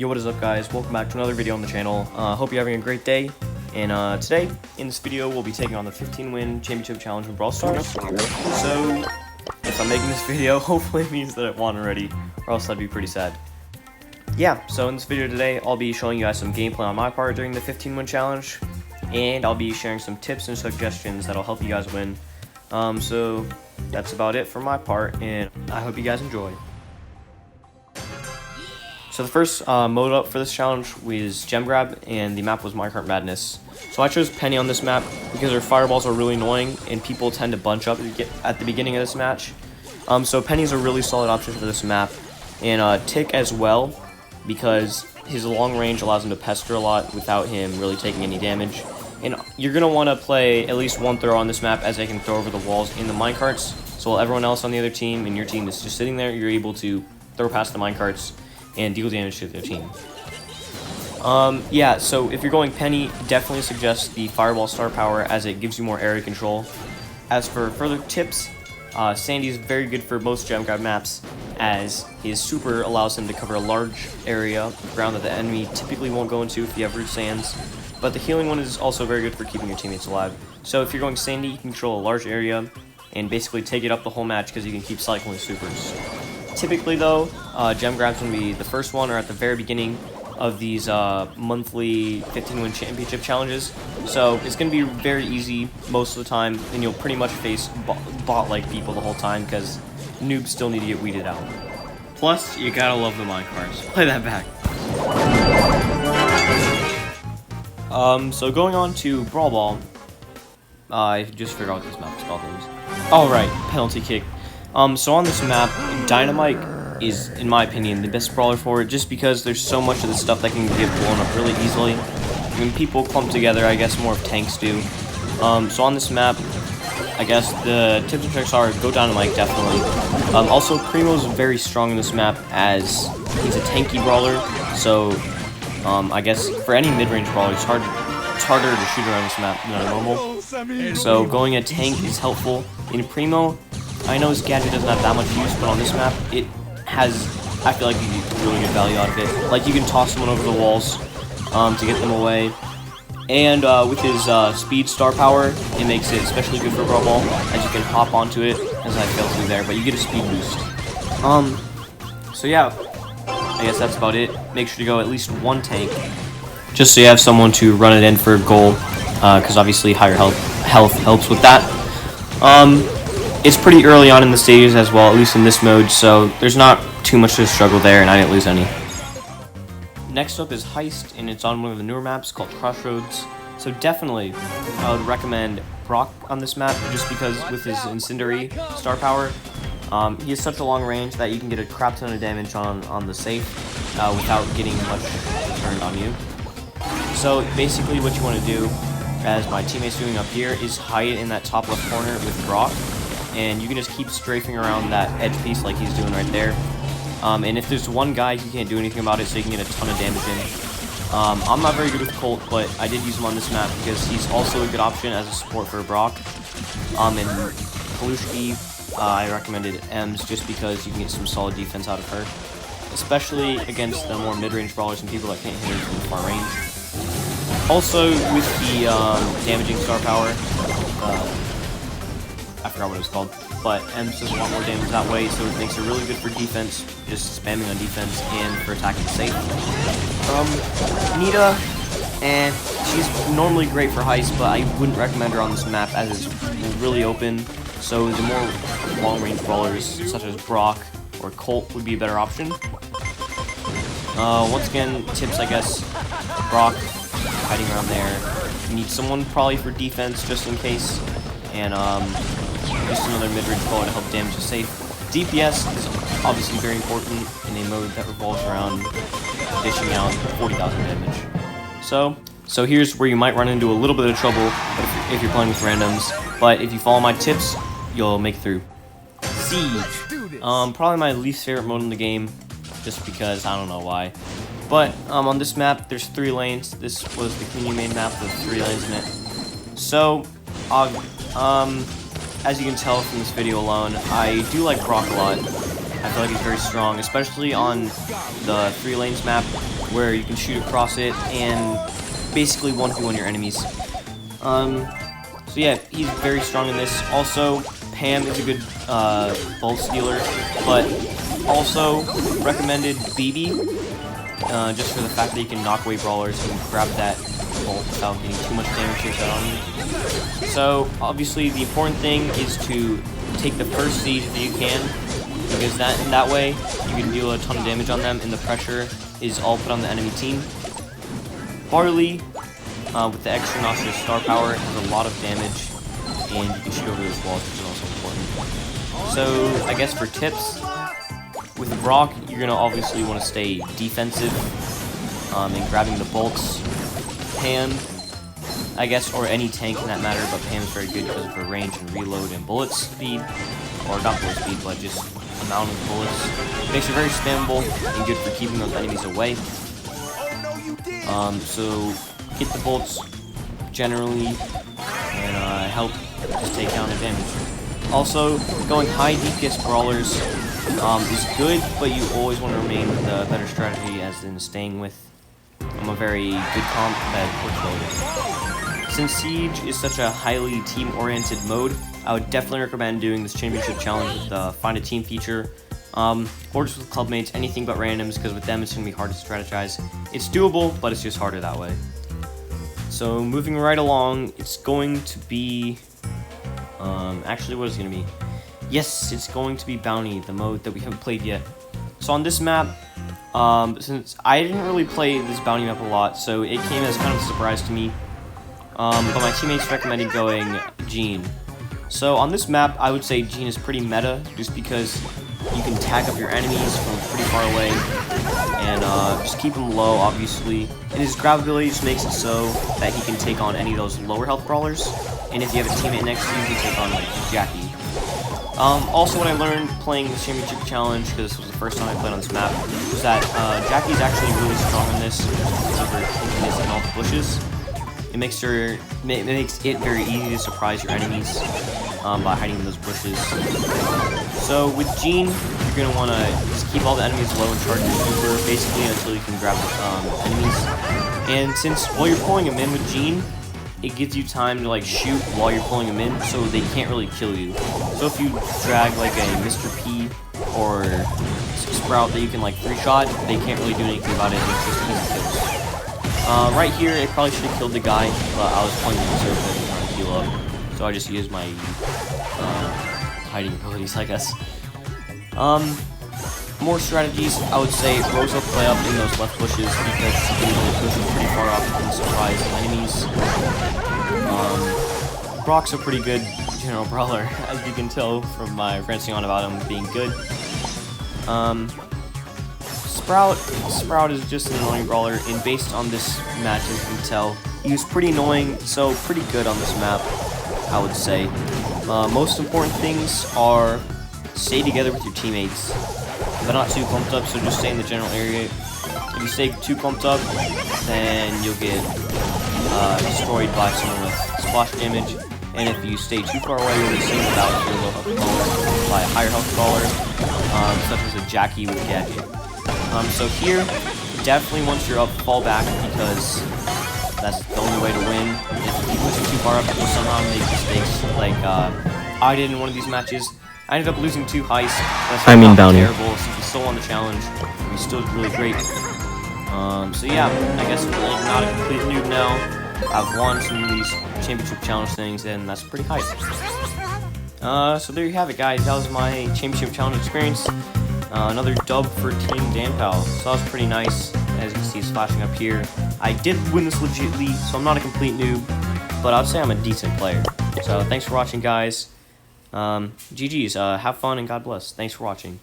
Yo, what is up guys? Welcome back to another video on the channel. Hope you're having a great day. And today, in this video, we'll be taking on the 15-win championship challenge in Brawl Stars. So, if I'm making this video, hopefully it means that I won already, or else I'd be pretty sad. Yeah, so in this video today, I'll be showing you guys some gameplay on my part during the 15-win challenge. And I'll be sharing some tips and suggestions that'll help you guys win. So, that's about it for my part, and I hope you guys enjoy. So the first mode up for this challenge was Gem Grab, and the map was Minecart Madness. So I chose Penny on this map because her fireballs are really annoying, and people tend to bunch up at the beginning of this match. So Penny's a really solid option for this map, and Tick as well, because his long range allows him to pester a lot without him really taking any damage. And you're going to want to play at least one throw on this map, as they can throw over the walls in the minecarts. So while everyone else on the other team and your team is just sitting there, you're able to throw past the minecarts and deal damage to their team. Yeah, so if you're going Penny, definitely suggest the Fireball Star Power, as it gives you more area control. As for further tips, Sandy is very good for most Gem Grab maps, as his super allows him to cover a large area of ground that the enemy typically won't go into if you have Root Sands. But the healing one is also very good for keeping your teammates alive. So if you're going Sandy, you can control a large area and basically take it up the whole match because you can keep cycling supers. Typically though, Gem Grab's going to be the first one or at the very beginning of these monthly 15-win championship challenges. So it's going to be very easy most of the time, and you'll pretty much face bot-like people the whole time because noobs still need to get weeded out. Plus, you gotta love the minecarts. Play that back. So going on to Brawl Ball, I just figured out what this map is called. Alright, penalty kick. So on this map, Dynamite is, in my opinion, the best brawler for it, just because there's so much of the stuff that can get blown up really easily. When people clump together, I guess more of tanks do. So on this map, I guess the tips and tricks are go Dynamite, definitely. Also, Primo's very strong in this map, as he's a tanky brawler, so I guess for any mid-range brawler, it's harder to shoot around this map than normal. So going a tank is helpful. In Primo, I know his gadget doesn't have that much use, but on this map, it has, I feel like, you get really good value out of it. Like, you can toss someone over the walls to get them away. And with his speed star power, it makes it especially good for Brawl Ball, as you can hop onto it, as I failed to there, but you get a speed boost. So yeah, I guess that's about it. Make sure to go at least one tank, just so you have someone to run it in for a goal, because obviously higher health helps with that. It's pretty early on in the stages as well, at least in this mode, so there's not too much to struggle there, and I didn't lose any. Next up is Heist, and it's on one of the newer maps called Crossroads. So definitely, I would recommend Brock on this map, just because with his Incendiary star power, he has such a long range that you can get a crap ton of damage on the safe without getting much turned on you. So basically what you want to do, as my teammate's doing up here, is hide in that top left corner with Brock, and you can just keep strafing around that edge piece like he's doing right there. And if there's one guy, he can't do anything about it, so you can get a ton of damage in. I'm not very good with Colt, but I did use him on this map because he's also a good option as a support for Brock. And Kalushki, I recommended Ems just because you can get some solid defense out of her, especially against the more mid-range brawlers and people that can't hit her from far range. Also, with the damaging star power, I forgot what it was called, but Ems does a lot more damage that way, so it makes it really good for defense, just spamming on defense, and for attacking safe. Nita, and she's normally great for Heist, but I wouldn't recommend her on this map as it's really open, so the more long-range brawlers, such as Brock or Colt, would be a better option. Once again, tips, I guess, Brock, hiding around there. You need someone probably for defense, just in case, and just another mid-range brawler to help damage the safe. DPS is obviously very important in a mode that revolves around dishing out 40,000 damage. So here's where you might run into a little bit of trouble if you're playing with randoms, but if you follow my tips, you'll make it through. Siege. Probably my least favorite mode in the game, just because I don't know why. But on this map, there's 3 lanes. This was the community main map with 3 lanes in it. So, as you can tell from this video alone, I do like Brock a lot. I feel like he's very strong, especially on the 3 lanes map where you can shoot across it and basically 1v1 your enemies. So yeah, he's very strong in this. Also, Pam is a good bolt stealer, but also recommended BB, just for the fact that you can knock away brawlers and grab that bolt without getting too much damage to that on you. So obviously the important thing is to take the first siege if you can, because that way you can deal a ton of damage on them and the pressure is all put on the enemy team. Barley, with the extra Noxious star power, has a lot of damage, and you can shoot over those walls, which is also important. So, I guess for tips, with Brock, you're going to obviously want to stay defensive, and grabbing the bolts. Pam, I guess, or any tank in that matter, but Pam is very good because of her range and reload and bullet speed, or not bullet speed, but just amount of bullets. Makes her very spammable and good for keeping those enemies away. So hit the bolts generally and help just take down the damage. Also, going high DPS brawlers is good, but you always want to remain with the better strategy, as in staying with a very good comp that works well. Since Siege is such a highly team-oriented mode, I would definitely recommend doing this championship challenge with the Find a Team feature. Or just with clubmates, anything but randoms, because with them it's going to be hard to strategize. It's doable, but it's just harder that way. So moving right along, it's going to be, actually what is it going to be? Yes, it's going to be Bounty, the mode that we haven't played yet. So on this map, since I didn't really play this Bounty map a lot, so it came as kind of a surprise to me. But my teammates recommended going Jean. So on this map, I would say Jean is pretty meta, just because you can tag up your enemies from pretty far away, and just keep them low, obviously. And his grab ability just makes it so that he can take on any of those lower health brawlers, and if you have a teammate next to you, you can take on, like, Jackie. Also, what I learned playing this championship challenge, because this was the first time I played on this map, was that Jackie's actually really strong in this, because of her sneakiness in all the bushes. It makes it very easy to surprise your enemies by hiding in those bushes. So with Jean, you're going to want to just keep all the enemies low and charge your super, basically until you can grab enemies. And since while you're pulling them in with Jean, it gives you time to like shoot while you're pulling them in, so they can't really kill you. So if you drag like a Mr. P or Sprout that you can like 3-shot, they can't really do anything about it. It's just easy kills. Right here, it probably should have killed the guy, but I was playing the conservative and trying to heal up, so I just used my hiding abilities, I guess. More strategies, I would say Rosa play up in those left bushes, because she can really push them pretty far up and surprise enemies. Brock's a pretty good general brawler, as you can tell from my ranting on about him being good. Sprout is just an annoying brawler, and based on this match, as you can tell, he was pretty annoying, so pretty good on this map, I would say. Most important things are stay together with your teammates, but not too clumped up, so just stay in the general area. If you stay too clumped up, then you'll get destroyed by someone with splash damage, and if you stay too far away, you'll be saved without your low health brawler by a higher health brawler, such as a Jackie with Gadget. So here, definitely once you're up, fall back, because that's the only way to win. If you push it too far up, you'll somehow make mistakes, like I did in one of these matches. I ended up losing 2 heists. That's not terrible, since we still won the challenge. We still did really great. So yeah, I guess we're not a complete noob now. I've won some of these championship challenge things, and that's pretty hype. So there you have it, guys. That was my championship challenge experience. Another dub for Team Danpal. So that was pretty nice. As you can see, it's flashing up here. I did win this legitly, so I'm not a complete noob, but I'd say I'm a decent player. So thanks for watching, guys. GG's. Have fun and God bless. Thanks for watching.